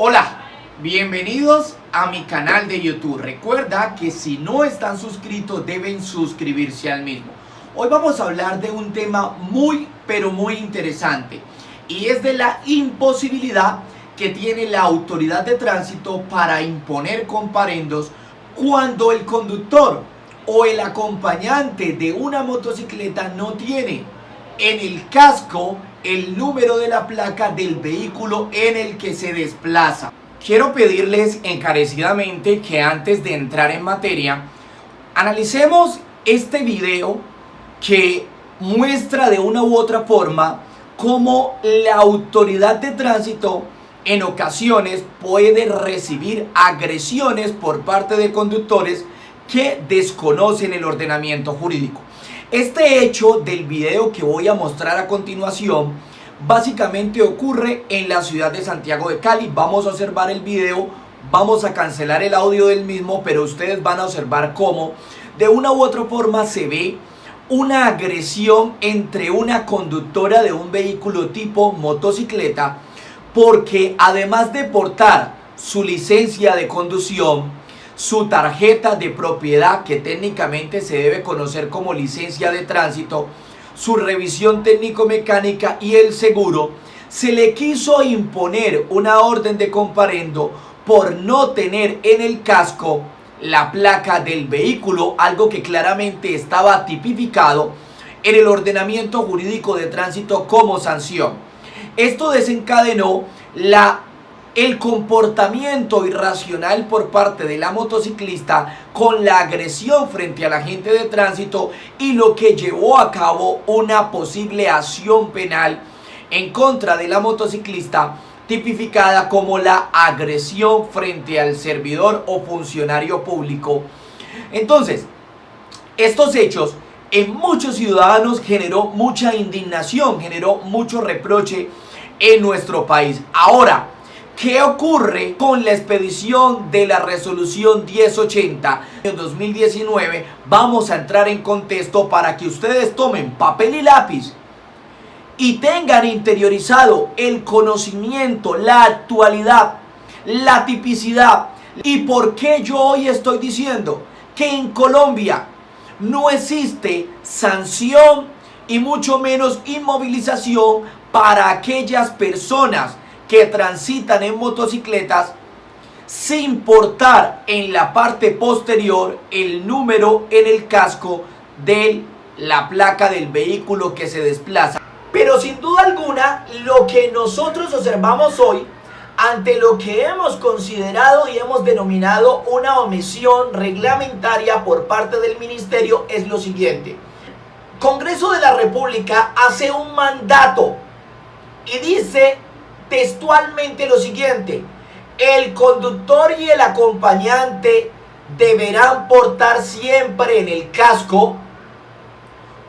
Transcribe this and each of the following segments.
Hola, bienvenidos a mi canal de YouTube. Recuerda que si no están suscritos deben suscribirse al mismo. Hoy vamos a hablar de un tema muy interesante y es de la imposibilidad que tiene la autoridad de tránsito para imponer comparendos cuando el conductor o el acompañante de una motocicleta no tiene en el casco el número de la placa del vehículo en el que se desplaza. Quiero pedirles encarecidamente que antes de entrar en materia analicemos este video que muestra de una u otra forma cómo la autoridad de tránsito en ocasiones puede recibir agresiones por parte de conductores que desconocen el ordenamiento jurídico. Este hecho del video que voy a mostrar a continuación básicamente ocurre en la ciudad de Santiago de Cali. Vamos a observar el video, vamos a cancelar el audio del mismo, pero ustedes van a observar cómo de una u otra forma se ve una agresión entre una conductora de un vehículo tipo motocicleta, porque además de portar su licencia de conducción, su tarjeta de propiedad, que técnicamente se debe conocer como licencia de tránsito, su revisión técnico-mecánica y el seguro, se le quiso imponer una orden de comparendo por no tener en el casco la placa del vehículo, algo que claramente estaba tipificado en el ordenamiento jurídico de tránsito como sanción. Esto desencadenó el comportamiento irracional por parte de la motociclista con la agresión frente al agente de tránsito y lo que llevó a cabo una posible acción penal en contra de la motociclista, tipificada como la agresión frente al servidor o funcionario público. Entonces, estos hechos en muchos ciudadanos generó mucha indignación, generó mucho reproche en nuestro país. Ahora, ¿qué ocurre con la expedición de la resolución 1080 de 2019? Vamos a entrar en contexto para que ustedes tomen papel y lápiz y tengan interiorizado el conocimiento, la actualidad, la tipicidad y por qué yo hoy estoy diciendo que en Colombia no existe sanción y mucho menos inmovilización para aquellas personas que transitan en motocicletas sin portar en la parte posterior el número en el casco de la placa del vehículo que se desplaza. Pero sin duda alguna, lo que nosotros observamos hoy, ante lo que hemos considerado y hemos denominado una omisión reglamentaria por parte del ministerio, es lo siguiente. Congreso de la República hace un mandato y dice textualmente lo siguiente: el conductor y el acompañante deberán portar siempre en el casco,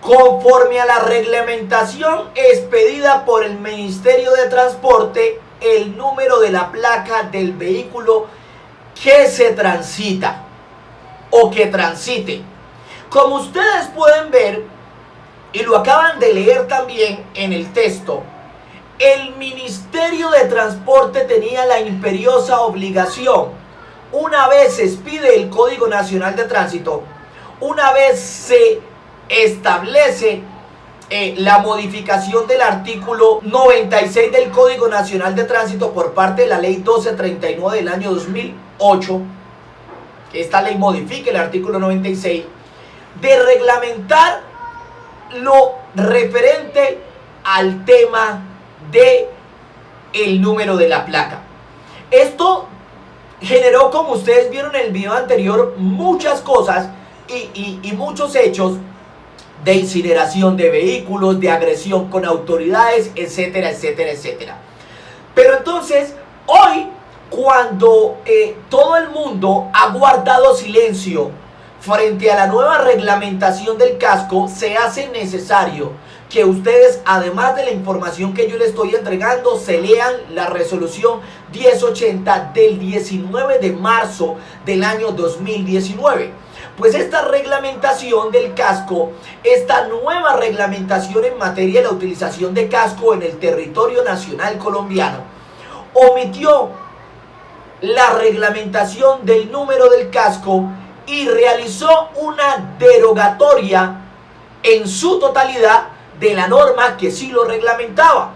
conforme a la reglamentación expedida por el Ministerio de Transporte, el número de la placa del vehículo que se transita o que transite. Como ustedes pueden ver, y lo acaban de leer también en el texto, el Ministerio de Transporte tenía la imperiosa obligación, una vez se expide el Código Nacional de Tránsito, una vez se establece la modificación del artículo 96 del Código Nacional de Tránsito por parte de la Ley 1239 del año 2008, que esta ley modifica el artículo 96, de reglamentar lo referente al tema de el número de la placa. Esto generó, como ustedes vieron en el video anterior, muchas cosas y muchos hechos de incineración de vehículos, de agresión con autoridades, etcétera, etcétera, etcétera. Pero entonces, hoy, cuando todo el mundo ha guardado silencio frente a la nueva reglamentación del casco, se hace necesario que ustedes, además de la información que yo les estoy entregando, se lean la resolución 1080 del 19 de marzo del año 2019. Pues esta reglamentación del casco, esta nueva reglamentación en materia de la utilización de casco en el territorio nacional colombiano, omitió la reglamentación del número del casco y realizó una derogatoria en su totalidad de la norma que sí lo reglamentaba.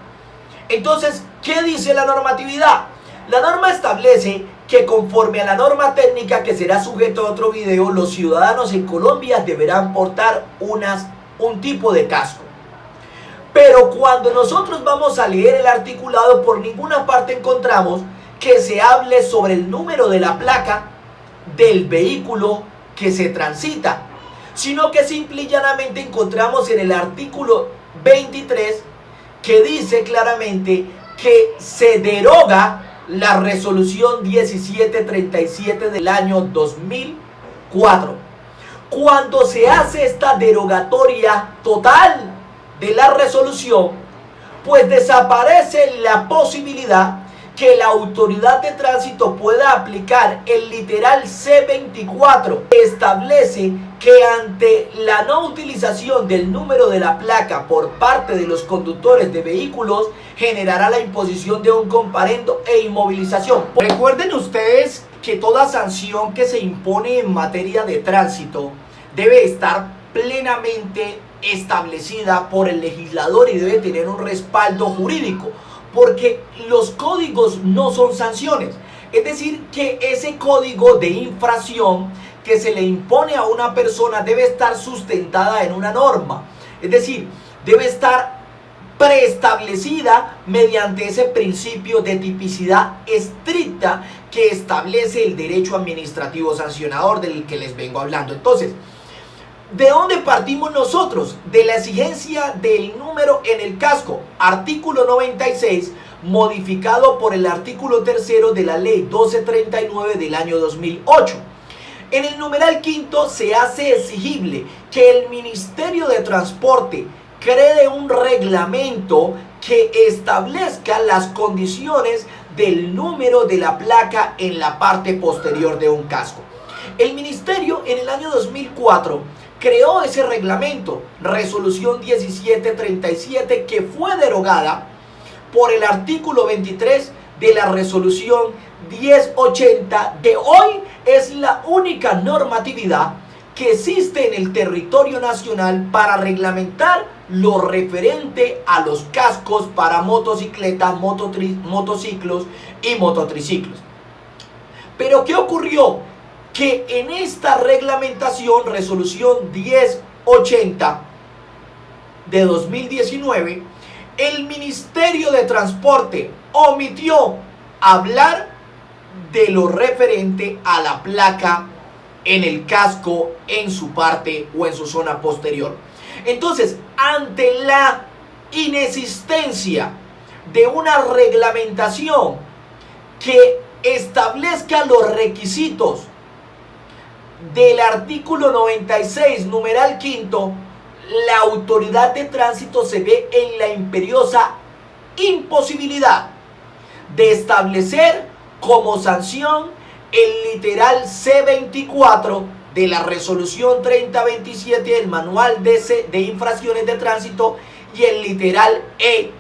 Entonces, ¿qué dice la normatividad? La norma establece que conforme a la norma técnica que será sujeto a otro video, los ciudadanos en Colombia deberán portar un tipo de casco. Pero cuando nosotros vamos a leer el articulado, por ninguna parte encontramos que se hable sobre el número de la placa del vehículo que se transita, sino que simple y llanamente encontramos en el artículo 23 que dice claramente que se deroga la resolución 1737 del año 2004. Cuando se hace esta derogatoria total de la resolución, pues desaparece la posibilidad que la autoridad de tránsito pueda aplicar el literal C24, que establece que ante la no utilización del número de la placa por parte de los conductores de vehículos generará la imposición de un comparendo e inmovilización. Recuerden ustedes que toda sanción que se impone en materia de tránsito debe estar plenamente establecida por el legislador y debe tener un respaldo jurídico, porque los códigos no son sanciones. Es decir, que ese código de infracción que se le impone a una persona debe estar sustentada en una norma. Es decir, debe estar preestablecida mediante ese principio de tipicidad estricta que establece el derecho administrativo sancionador del que les vengo hablando. Entonces, ¿de dónde partimos nosotros? De la exigencia del número en el casco, artículo 96, modificado por el artículo 3 de la ley 1239 del año 2008. En el numeral quinto se hace exigible que el Ministerio de Transporte cree un reglamento que establezca las condiciones del número de la placa en la parte posterior de un casco. El Ministerio en el año 2004 creó ese reglamento, resolución 1737, que fue derogada por el artículo 23 de la resolución 1080, que hoy es la única normatividad que existe en el territorio nacional para reglamentar lo referente a los cascos para motocicletas, motociclos y mototriciclos. Pero ¿qué ocurrió? Que en esta reglamentación, resolución 1080 de 2019, el Ministerio de Transporte omitió hablar de lo referente a la placa en el casco en su parte o en su zona posterior. Entonces, ante la inexistencia de una reglamentación que establezca los requisitos del artículo 96, numeral quinto, la autoridad de tránsito se ve en la imperiosa imposibilidad de establecer como sanción el literal C24 de la resolución 3027 del manual de infracciones de tránsito y el literal E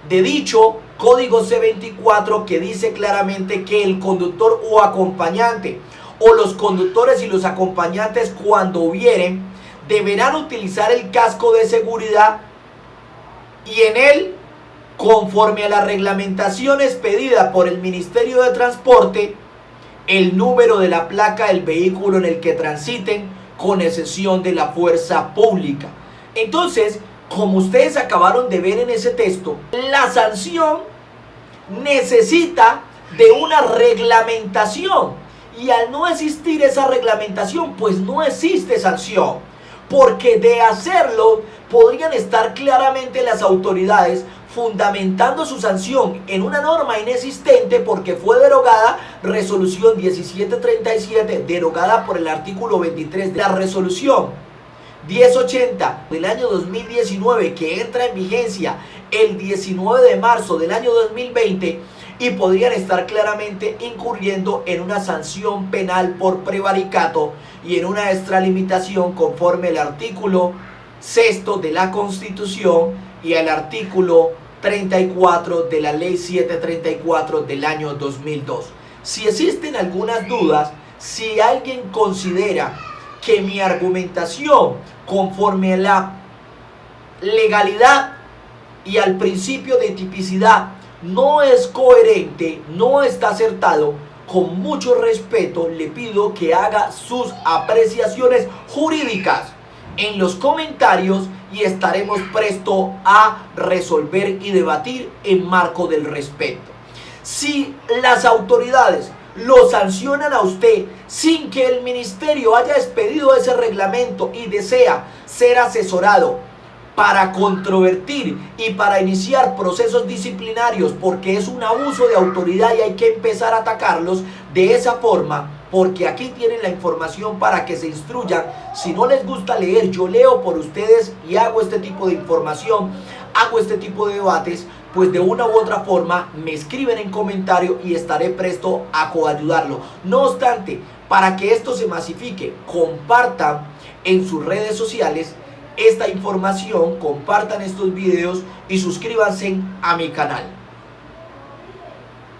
de dicho código C24, que dice claramente que el conductor o acompañante o los conductores y los acompañantes, cuando hubieren, deberán utilizar el casco de seguridad y en él, conforme a las reglamentaciones pedidas por el Ministerio de Transporte, el número de la placa del vehículo en el que transiten, con excepción de la fuerza pública. Entonces, como ustedes acabaron de ver en ese texto, la sanción necesita de una reglamentación, y al no existir esa reglamentación, pues no existe sanción, porque de hacerlo podrían estar claramente las autoridades fundamentando su sanción en una norma inexistente, porque fue derogada resolución 1737, derogada por el artículo 23 de la resolución 1080 del año 2019, que entra en vigencia el 19 de marzo del año 2020, y podrían estar claramente incurriendo en una sanción penal por prevaricato y en una extralimitación conforme al artículo 6 de la Constitución y al artículo 34 de la ley 734 del año 2002. Si existen algunas dudas, si alguien considera que mi argumentación conforme a la legalidad y al principio de tipicidad no es coherente, no está acertado, con mucho respeto le pido que haga sus apreciaciones jurídicas en los comentarios y estaremos prestos a resolver y debatir en marco del respeto. Si las autoridades lo sancionan a usted sin que el ministerio haya expedido ese reglamento y desea ser asesorado para controvertir y para iniciar procesos disciplinarios porque es un abuso de autoridad y hay que empezar a atacarlos de esa forma, porque aquí tienen la información para que se instruyan. Si no les gusta leer, yo leo por ustedes y hago este tipo de información, hago este tipo de debates, pues de una u otra forma me escriben en comentario y estaré presto a coayudarlo. No obstante, para que esto se masifique, compartan en sus redes sociales esta información, compartan estos videos y suscríbanse a mi canal.